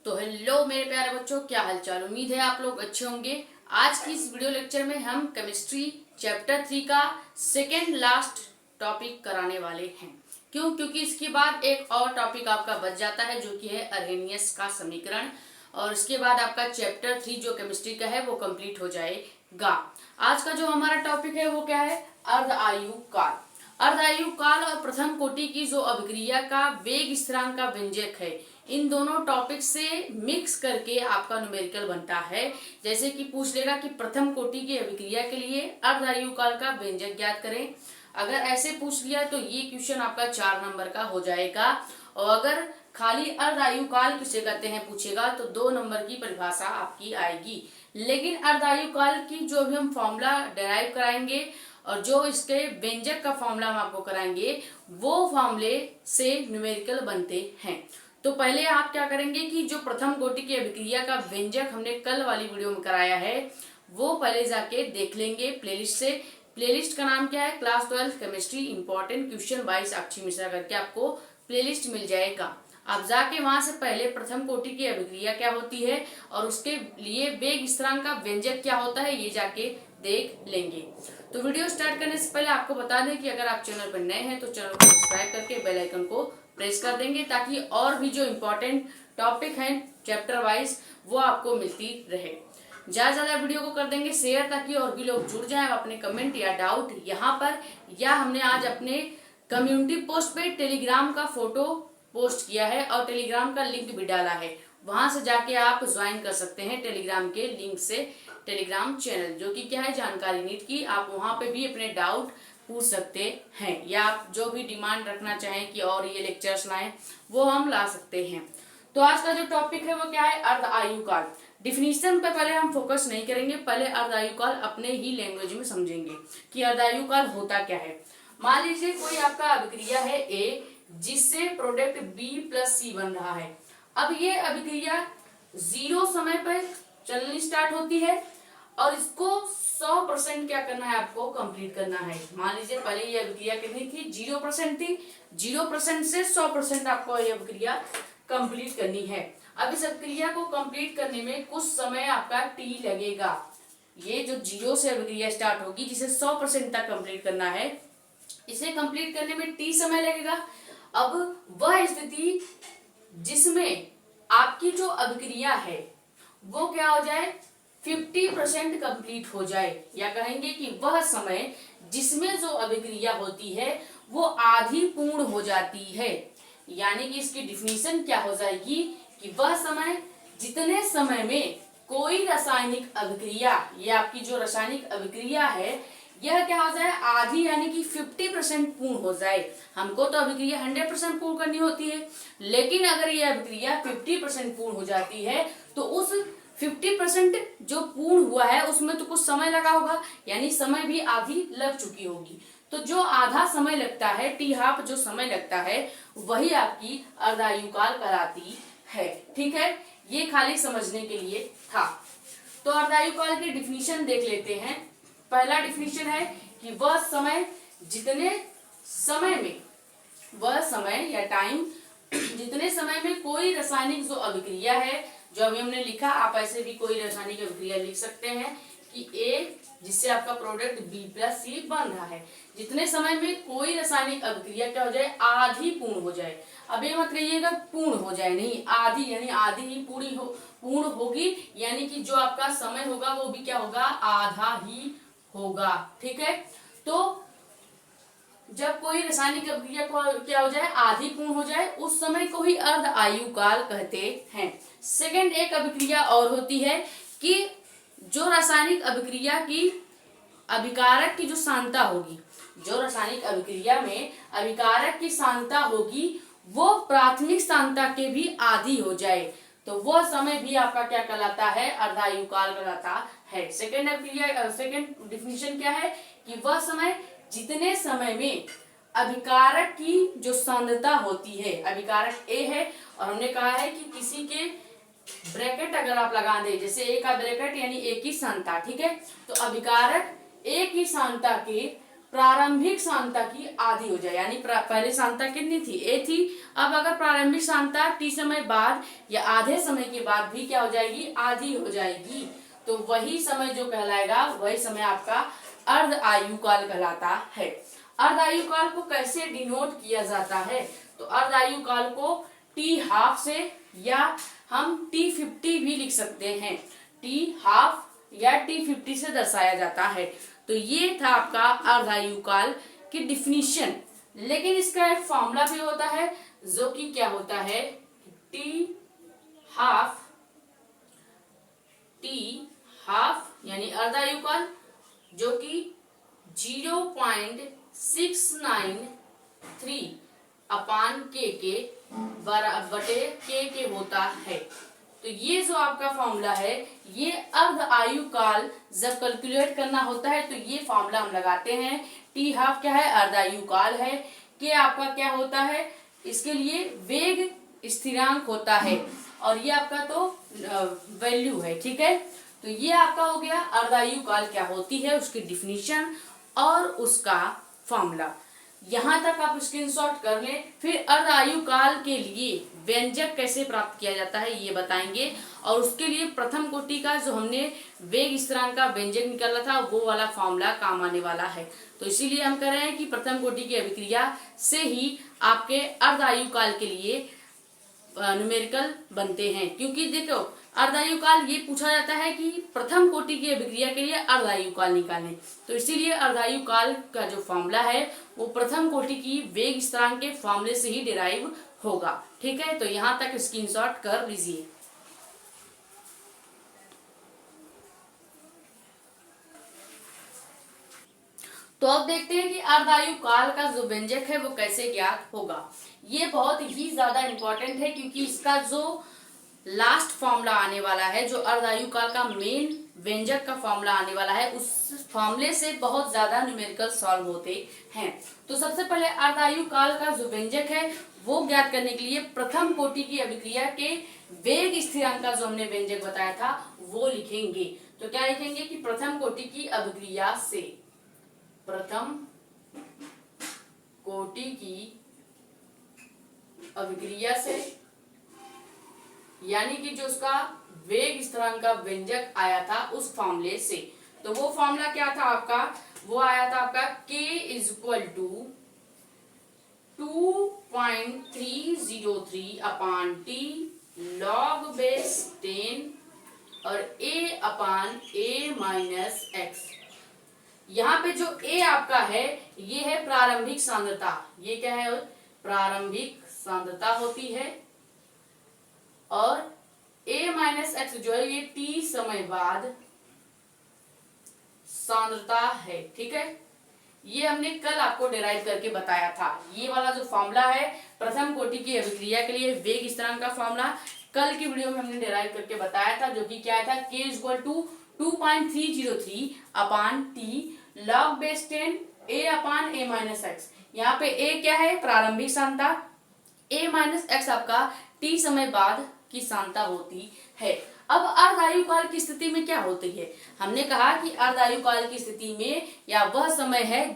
तो हेलो मेरे प्यारे बच्चों, क्या हालचाल। उम्मीद है आप लोग अच्छे होंगे। आज की इस वीडियो लेक्चर में हम केमिस्ट्री चैप्टर 3 का सेकेंड लास्ट टॉपिक कराने वाले हैं। क्यों? क्योंकि इसके बाद एक और टॉपिक आपका बच जाता है जो कि है अर्हेनियस का समीकरण, और इसके बाद आपका चैप्टर 3 जो केमिस्ट्री का है वो कंप्लीट हो जाएगा। आज का जो हमारा टॉपिक है वो क्या है? अर्ध आयु काल। अर्ध आयु काल और प्रथम कोटि की जो अभिक्रिया का वेग स्थिरांक का व्यंजक है, इन दोनों टॉपिक से मिक्स करके आपका न्यूमेरिकल बनता है। जैसे कि पूछ लेगा कि प्रथम कोटि की अभिक्रिया के लिए अर्ध आयु काल का व्यंजक ज्ञात करें। अगर ऐसे पूछ लिया तो ये क्वेश्चन आपका 4 नंबर का हो जाएगा। और अगर खाली अर्ध आयु काल किसे कहते हैं पूछेगा तो 2 नंबर की परिभाषा आपकी आएगी। लेकिन अर्ध आयु काल की जो भी हम फॉर्मूला डेराइव कराएंगे और जो इसके व्यंजक का फॉर्मूला हम आपको कराएंगे, वो फॉर्मूले से न्यूमेरिकल बनते हैं। तो पहले आप क्या करेंगे कि जो प्रथम कोटि की अभिक्रिया का व्यंजक हमने कल वाली वीडियो में कराया है वो पहले जाके देख लेंगे प्लेलिस्ट से। प्लेलिस्ट का नाम क्या है? Class 12 chemistry important question by Sakshi Mishra करके आपको प्लेलिस्ट मिल जाएगा। आप जाके वहां से पहले प्रथम कोटि की अभिक्रिया क्या होती है और उसके लिए वेग स्थिरांक का व्यंजक क्या होता है ये जाके देख लेंगे। तो वीडियो स्टार्ट करने से पहले आपको बता दें कि अगर आप चैनल पर नए हैं तो चैनल को सब्सक्राइब करके बेल आइकन को प्रेस कर देंगे ताकि और भी जो इम्पोर्टेंट टॉपिक हैं चैप्टर वाइज वो आपको मिलती रहे। ज्यादा वीडियो को कर देंगे शेयर ताकि और भी लोग जुड़ जाएं। अपने कमेंट या डाउट यहाँ पर, या हमने आज अपने कम्युनिटी पोस्ट पे टेलीग्राम का फोटो पोस्ट किया है और टेलीग्राम का लिंक भी डाला है, वहां से जाके आप ज्वाइन कर सकते हैं टेलीग्राम के लिंक से। टेलीग्राम चैनल जो कि क्या है जानकारी नीट की, आप वहां पे भी अपने डाउट पूछ सकते हैं या आप जो भी डिमांड रखना चाहें कि और ये लेक्चर्स लाएं वो हम ला सकते हैं। तो आज का जो टॉपिक है वो क्या है? अर्ध आयु काल। डिफिनीशन पे पहले हम फोकस नहीं करेंगे, पहले अर्ध आयु काल अपने ही लैंग्वेज में समझेंगे कि अर्ध आयु काल होता क्या है। मान लीजिए कोई आपका अभिक्रिया है ए जिससे प्रोडक्ट बी प्लस सी बन रहा है। अब ये अभिक्रिया 0 समय पर चलनी स्टार्ट होती है और इसको 100% क्या करना है? आपको कंप्लीट करना है। मान लीजिए पहले ये अभिक्रिया कितनी थी? 0% थी। 0% से 100% आपको ये अभिक्रिया कंप्लीट करनी है। अब इस अभिक्रिया को कंप्लीट करने में कुछ समय आपका टी लगेगा। ये जो 0 से अभिक्रिया स्टार्ट होगी जिसे 100% तक कंप्लीट करना है, इसे कंप्लीट करने में टी समय लगेगा। अब वह स्थिति जिसमें आपकी जो अभिक्रिया है वो क्या हो जाए? 50% कंप्लीट हो जाए, या कहेंगे कि वह समय जिसमें जो अभिक्रिया होती है वो आधी पूर्ण हो जाती है। यानी कि इसकी डिफिनीशन क्या हो जाएगी कि वह समय जितने समय में कोई रासायनिक अभिक्रिया, ये आपकी जो रासायनिक अभिक्रिया है यह क्या हो जाए? आधी, यानी कि 50% पूर्ण हो जाए। हमको तो अभिक्रिया 100% पूर्ण करनी होती है, लेकिन अगर यह अभिक्रिया 50% पूर्ण हो जाती है तो उस 50% जो पूर्ण हुआ है उसमें तो कुछ समय लगा होगा, यानी समय भी आधी लग चुकी होगी। तो जो आधा समय लगता है, टी हाफ जो समय लगता है, वही आपकी अर्धायुकाल कहलाती है। ठीक है, ये खाली समझने के लिए था। तो अर्धायुकाल की डिफिनीशन देख लेते हैं। पहला डिफिनीशन है कि वह समय जितने समय में, वह समय या टाइम जितने समय में कोई रासायनिक जो अभिक्रिया है, जो अभी हमने लिखा, आप ऐसे भी कोई रासायनिक अभिक्रिया लिख सकते हैं कि ए जिससे आपका प्रोडक्ट बी प्लस सी बन रहा है, जितने समय में कोई रासायनिक अभिक्रिया क्या हो जाए? आधी पूर्ण हो जाए। अब ये मत कहिएगा पूर्ण हो जाए, नहीं, आधी, यानी आधी ही पूर्ण होगी, यानी कि जो आपका समय होगा वो भी क्या होगा? आधा ही होगा। ठीक है, तो जब कोई रासायनिक अभिक्रिया क्या हो जाए? आधी पूर्ण हो जाए, उस समय को ही अर्ध आयु काल कहते हैं। सेकंड एक अभिक्रिया और होती है कि जो रासायनिक अभिक्रिया की अभिकारक की जो सांद्रता होगी, जो रासायनिक अभिक्रिया में अभिकारक की सांद्रता होगी वो प्राथमिक सांद्रता के भी आधी हो जाए, तो वह समय भी आपका क्या कहलाता है? अर्धायु काल कहलाता है। सेकंड डिफिनीशन क्या है कि वह समय जितने समय में अभिकारक की जो सांद्रता होती है, अभिकारक ए है और हमने कहा है कि किसी के ब्रैकेट अगर आप लगा दें, जैसे ए का ब्रैकेट यानी ए की सांद्रता, ठीक है, तो अभिकारक ए की सांद्रता के प्रारंभिक सांद्रता की आधी हो जाए, यानी पहले सांद्रता कितनी थी, ए थी। अब अगर प्रारंभिक सांद्रता टी समय बाद या आधे समय के बाद भी क्या हो जाएगी, आधी हो जाएगी, तो वही समय जो कहलाएगा, वही समय आपका अर्ध आयुकाल कहलाता है। अर्ध आयुकाल को कैसे डिनोट किया जाता है, तो अर्ध आयुकाल को टी हाफ से या हम T50 भी लिख सकते हैं, टी हाफ या T50 से दर्शाया जाता है। तो ये था आपका अर्धायुकाल की डिफिनीशन। लेकिन इसका एक फॉर्मूला भी होता है जो कि क्या होता है, टी हाफ यानी अर्धायुकाल, जो कि 0.693 अपान के बटे के होता है। तो ये जो आपका फॉर्मूला है, ये अर्ध आयुकाल जब कैलकुलेट करना होता है तो ये फॉर्मूला हम लगाते हैं। टी हाफ क्या है, अर्ध आयुकाल है, के आपका क्या होता है, इसके लिए वेग स्थिरांक होता है, और ये आपका तो वैल्यू है, ठीक है। तो ये आपका हो गया अर्ध आयुकाल क्या होती है, उसकी डिफिनीशन और उसका फॉर्मूला। यहाँ तक आप स्क्रीनशॉट कर लें। फिर अर्ध आयुकाल के लिए व्यंजक कैसे प्राप्त किया जाता है ये बताएंगे, और उसके लिए प्रथम कोटि का जो हमने वेग स्थिरांक का व्यंजक निकाला था वो वाला फॉर्मूला काम आने वाला है। तो इसीलिए हम कह रहे हैं कि प्रथम कोटि की अभिक्रिया से ही आपके अर्ध आयुकाल के लिए न्यूमेरिकल बनते हैं। क्योंकि देखो अर्धायुकाल ये पूछा जाता है कि प्रथम कोटि की अभिक्रिया के लिए अर्धायुकाल निकालें, तो इसीलिए अर्धायुकाल का जो फॉर्मूला है वो प्रथम कोटि की वेग स्थिरांक के फॉर्मूले से ही डिराइव होगा, ठीक है। तो यहाँ तक स्क्रीनशॉट कर लीजिए। तो अब देखते हैं कि अर्धायुकाल का जो व्यंजक है वो कैसे ज्ञात होगा। ये बहुत ही ज्यादा इंपॉर्टेंट है, क्योंकि इसका जो लास्ट फॉर्मूला आने वाला है, जो अर्धायुकाल का मेन व्यंजक का फॉर्मूला आने वाला है, उस फॉर्मूले से बहुत ज्यादा न्यूमेरिकल सॉल्व होते हैं। तो सबसे पहले अर्धायुकाल का जो व्यंजक है वो ज्ञात करने के लिए प्रथम कोटि की अभिक्रिया के वेग स्थिरांक का जो हमने व्यंजक बताया था वो लिखेंगे। तो क्या लिखेंगे कि प्रथम कोटि की अभिक्रिया से, प्रथम कोटि की अभिक्रिया से, यानी कि जो उसका वेग स्थिरांक का व्यंजक आया था उस फॉर्मूले से। तो वो फॉर्मूला क्या था आपका, वो आया था आपका k equal to 2.303 upon t log base 10 और a upon a minus x. यहाँ पे जो a आपका है ये है प्रारंभिक सांद्रता, ये क्या है, प्रारंभिक सांद्रता होती है, और a माइनस एक्स जो है ये t समय बाद सांद्रता है, ठीक है। ये हमने कल आपको डिराइव करके बताया था। ये वाला जो फॉर्मूला है प्रथम कोटि की अभिक्रिया के लिए वेग स्थिरांक का फॉर्मूला कल की वीडियो में हमने डिराइव करके बताया था, जो कि क्या था, k equal to 2.303 upon t log base 10 a upon a minus x. यहाँ पे a क्या है, प्रारंभिक सांद्रता, a माइनस एक्स आपका t समय बाद की सांद्रता होती है। अब अर्धायुकाल की स्थिति में क्या होती है, हमने कहा कि अर्धायुकाल की स्थिति में या वह समय है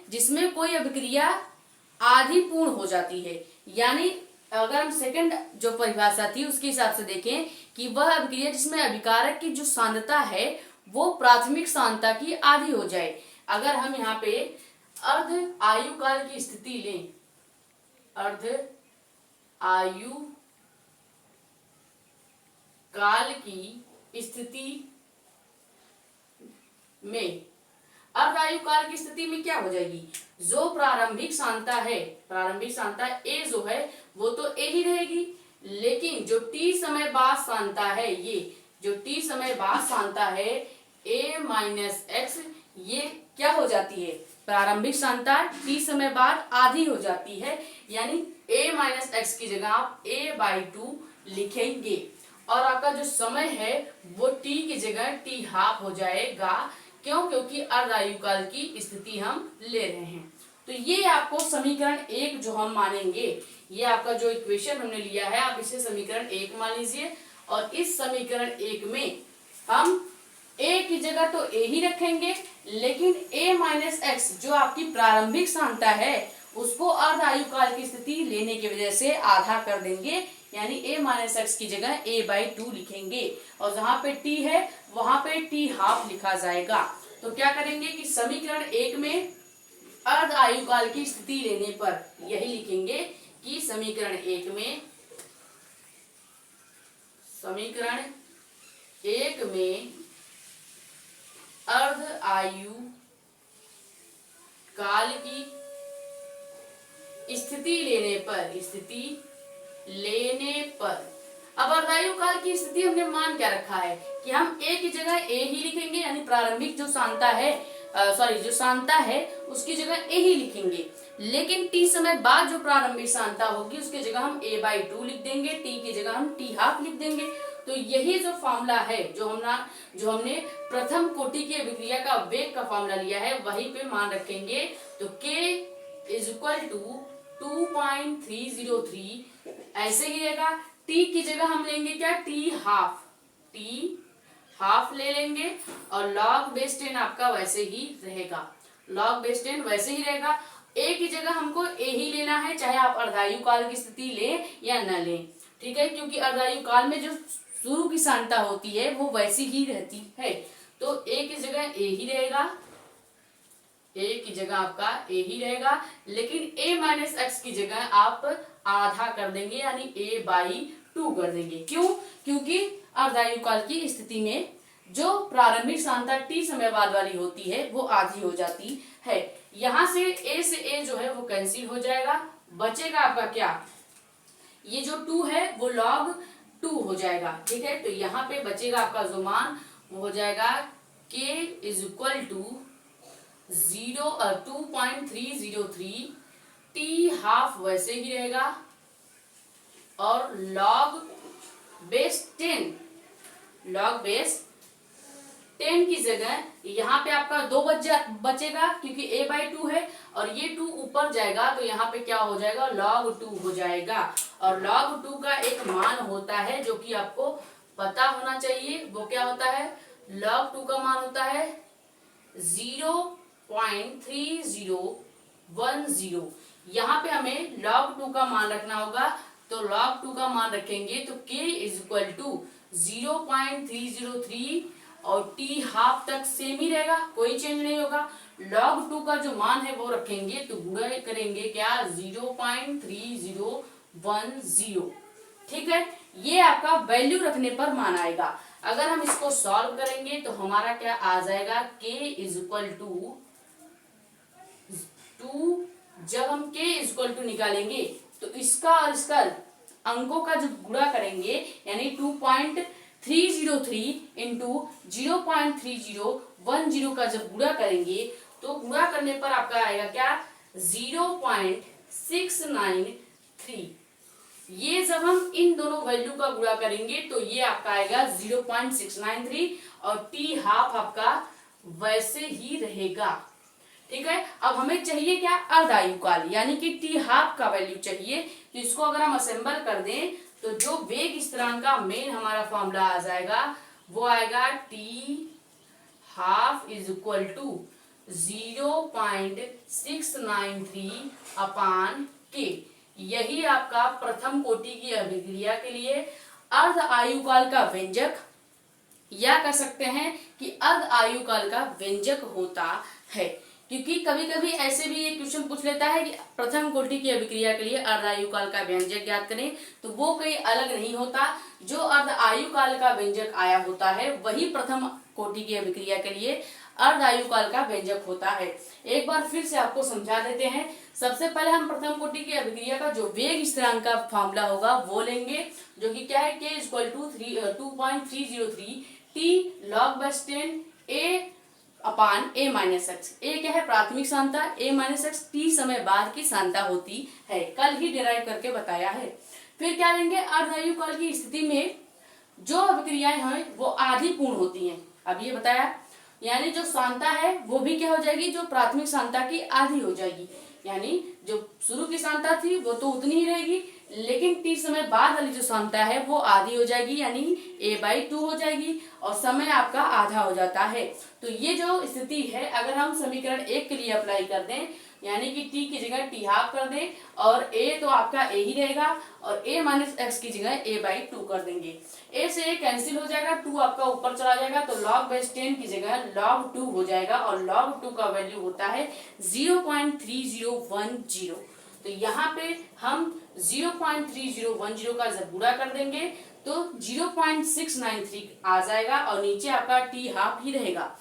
जिसमें कोई अभिक्रिया आधी पूर्ण हो जाती है। यानी अगर हम सेकंड जो परिभाषा थी उसके हिसाब से देखें कि वह अभिक्रिया जिसमें अभिकारक की जो सांद्रता है वो प्राथमिक सांद्रता की आधी हो जाए। अगर हम यहाँ पे अर्ध आयुकाल की स्थिति लें, अर्ध आयु काल की स्थिति में, अर्ध आयुकाल की स्थिति में क्या हो जाएगी, जो प्रारंभिक सांद्रता है, प्रारंभिक सांद्रता a जो है वो तो a ही रहेगी, लेकिन जो t समय बाद सांद्रता है, ये जो t समय बाद सांद्रता है a माइनस एक्स, ये क्या हो जाती है, प्रारंभिक सांद्रता t समय बाद आधी हो जाती है, यानी a माइनस एक्स की जगह आप a/2 लिखेंगे, और आपका जो समय है वो t की जगह t हाफ हो जाएगा। क्यों, क्योंकि अर्ध आयुकाल की स्थिति हम ले रहे हैं। तो ये आपको समीकरण 1 जो हम मानेंगे, ये आपका जो इक्वेशन हमने लिया है आप इसे समीकरण 1 मान लीजिए, और इस समीकरण 1 में हम ए की जगह तो ए ही रखेंगे, लेकिन ए माइनस एक्स जो आपकी प्रारंभिक सांद्रता है उसको अर्ध आयुकाल की स्थिति लेने की वजह से आधा कर देंगे, यानी ए माइनस एक्स की जगह a/2 लिखेंगे, और जहां पे t है वहां पे t हाफ लिखा जाएगा। तो क्या करेंगे कि समीकरण 1 में अर्ध आयुकाल की स्थिति लेने पर यही लिखेंगे कि समीकरण 1 में अर्ध आयु काल की स्थिति लेने पर अब अर्धायु काल की स्थिति हमने मान क्या रखा है कि हम ए की जगह ए ही लिखेंगे, यानी प्रारंभिक जो सांद्रता है जो सांद्रता है उसकी जगह ए ही लिखेंगे, लेकिन टी समय बाद जो प्रारंभिक सांद्रता होगी उसकी जगह हम a/2 लिख देंगे, टी की जगह हम टी हाफ लिख देंगे। तो यही जो फॉर्मूला है जो हमने प्रथम कोटि की अभिक्रिया का वेग का फॉर्मूला लिया है वहीं पे मान रखेंगे। तो k = 2.303 ऐसे ही रहेगा। t की जगह हम लेंगे क्या, t हाफ ले लेंगे, और log बेस 10 आपका वैसे ही रहेगा, a की जगह हमको a ही लेना है, चाहे आप अर्धायु काल की स्थिति लें या न लें, ठीक है, क्योंकि अर्धायु काल में जो शुरू की सांद्रता होती है वो वैसी ही रहती है। तो a की जगह a ही रहेगा, लेकिन a माइनस एक्स की जगह आप आधा कर देंगे, यानी a/2 कर देंगे। क्यों? क्योंकि अर्धायु काल की स्थिति में जो प्रारंभिक सांद्रता t समय बाद वाली होती है वो आधी हो जाती है। यहाँ से a से a जो है वो कैंसिल हो जाएगा, बचेगा आपका क्या, ये जो 2 है वो log 2 हो जाएगा, ठीक है। तो यहाँ पे बचेगा आपका जो मान वो हो जाएगा k = 2.303, t हाफ वैसे ही रहेगा, और log बेस 10 की जगह यहाँ पे आपका 2 बचेगा, क्योंकि a/2 है और ये 2 ऊपर जाएगा तो यहाँ पे क्या हो जाएगा, log 2 हो जाएगा। और log 2 का एक मान होता है जो कि आपको पता होना चाहिए, वो क्या होता है, log 2 का मान होता है 0.3010। यहाँ पे हमें log 2 का मान रखना होगा, तो log 2 का मान रखेंगे तो k = 0.303 और t हाफ तक सेम ही रहेगा, कोई चेंज नहीं होगा। log 2 का जो मान है वो रखेंगे तो गुणा करेंगे क्या, 0.3010, ठीक है। ये आपका वैल्यू रखने पर मान आएगा। अगर हम इसको सॉल्व करेंगे तो हमारा क्या आ जाएगा, k = 2। जब हम k = निकालेंगे तो इसका और इसका अंकों का जो गुणा करेंगे, यानी 2.303 इंटू 0.3010 का जब गुणा करेंगे तो गुणा करने पर आपका आएगा क्या, 0.693। ये जब हम इन दोनों वैल्यू का गुणा करेंगे तो ये आपका आएगा 0.693, और t हाफ आपका वैसे ही रहेगा, ठीक है। अब हमें चाहिए क्या, अर्धायु काल, यानी कि t हाफ का वैल्यू चाहिए। तो इसको अगर हम असेंबल कर दें तो जो वेग स्थिरांक का मेन हमारा फॉर्मूला आ जाएगा वो आएगा t हाफ = 0.693/k। यही आपका प्रथम कोटि की अभिक्रिया के लिए अर्ध आयुकाल का व्यंजक, या कह सकते हैं कि अर्ध आयुकाल का व्यंजक होता है। क्योंकि कभी कभी ऐसे भी एक क्वेश्चन पूछ लेता है कि प्रथम कोटि की अभिक्रिया के लिए अर्ध आयुकाल का व्यंजक ज्ञात करें, तो वो कहीं अलग नहीं होता। जो अर्ध आयुकाल का व्यंजक आया होता है वही प्रथम कोटि की अभिक्रिया के लिए अर्ध आयुकाल का व्यंजक होता है। एक बार फिर से आपको समझा देते हैं। सबसे पहले हम प्रथम कोटि की अभिक्रिया का जो वेग स्थिरांक का फॉर्मूला होगा वो लेंगे, जो कि क्या है, k = 2.303 t log 10 a/a-x। a क्या है, प्राथमिक सांद्रता, a-x t समय बाद की सांद्रता होती है, कल ही डिराइव करके बताया है। फिर क्या लेंगे, अर्धायुकाल की स्थिति में जो अभिक्रियाएं हैं वो आधी पूर्ण होती हैं, अब ये बताया, यानी जो सांद्रता है वो भी क्या हो जाएगी, जो प्राथमिक सांद्रता की आधी हो जाएगी, यानी जो शुरू की सांद्रता थी वो तो उतनी ही रहेगी, लेकिन t समय बाद वाली जो क्षमता है वो आधी हो जाएगी, यानी a/2 हो जाएगी और समय आपका आधा हो जाता है। तो ये जो स्थिति है, अगर हम समीकरण 1 के लिए अप्लाई कर दें, यानी कि t की जगह t हाफ कर दें और a तो आपका a ही रहेगा और a माइनस एक्स की जगह a/2 कर देंगे। a से a कैंसिल हो जाएगा, 2 आपका ऊपर चला जाएगा तो log बेस 10 की जगह log 2 हो जाएगा और log 2 का वैल्यू होता है 0.3010। तो यहाँ पे हम 0.3010 का जब गुणा कर देंगे तो 0.693 आ जाएगा और नीचे आपका t हाफ ही रहेगा।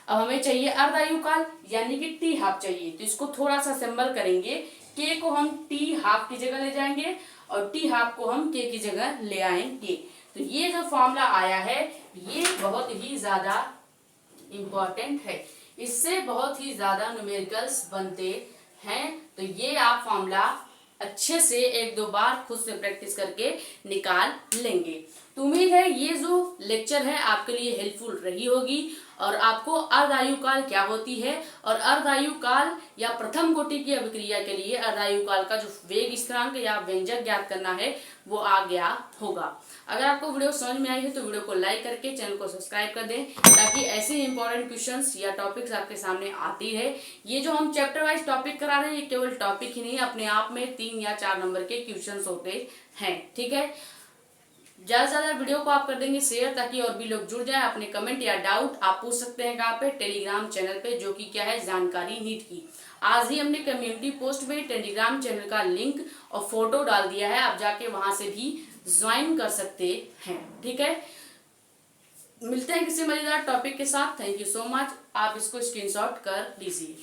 अब हमें चाहिए अर्धायु काल, यानी कि t हाफ चाहिए, तो इसको थोड़ा सा सिंबल करेंगे। k को हम t हाफ की जगह ले जाएंगे और t हाफ को हम k की जगह ले आएंगे। तो ये जो फॉर्मूला आया है ये बहुत ही ज्यादा इम्पोर्टेंट है, इससे बहुत ही ज्यादा न्यूमेरिकल्स बनते हैं। तो ये आप फॉर्मूला अच्छे से 1-2 बार खुद से प्रैक्टिस करके निकाल लेंगे। तो उम्मीद है ये जो लेक्चर है आपके लिए हेल्पफुल रही होगी और आपको अर्धायु काल क्या होती है और अर्धायु काल या प्रथम कोटि की अभिक्रिया के लिए अर्धायु काल का जो वेग स्थिरांक या व्यंजक ज्ञात करना है वो आ गया होगा। अगर आपको वीडियो समझ में आई है तो वीडियो को लाइक करके चैनल को सब्सक्राइब कर दें ताकि ऐसे इंपॉर्टेंट क्वेश्चंस या टॉपिक्स आपके सामने आती रहे। ये जो हम चैप्टर वाइज टॉपिक करा रहे हैं ये केवल टॉपिक ही नहीं, अपने आप में 3 या 4 नंबर के क्वेश्चंस होते हैं। ठीक है, ज्यादा से ज्यादा वीडियो को आप कर देंगे शेयर ताकि और भी लोग जुड़ जाए। अपने कमेंट या डाउट आप पूछ सकते हैं कहाँ पे, टेलीग्राम चैनल पे, जो कि क्या है जानकारी नीट की। आज ही हमने कम्युनिटी पोस्ट में टेलीग्राम चैनल का लिंक और फोटो डाल दिया है, आप जाके वहां से भी ज्वाइन कर सकते हैं। ठीक है, मिलते हैं किसी मजेदार टॉपिक के साथ। Thank you so much. आप इसको स्क्रीनशॉट कर लीजिए।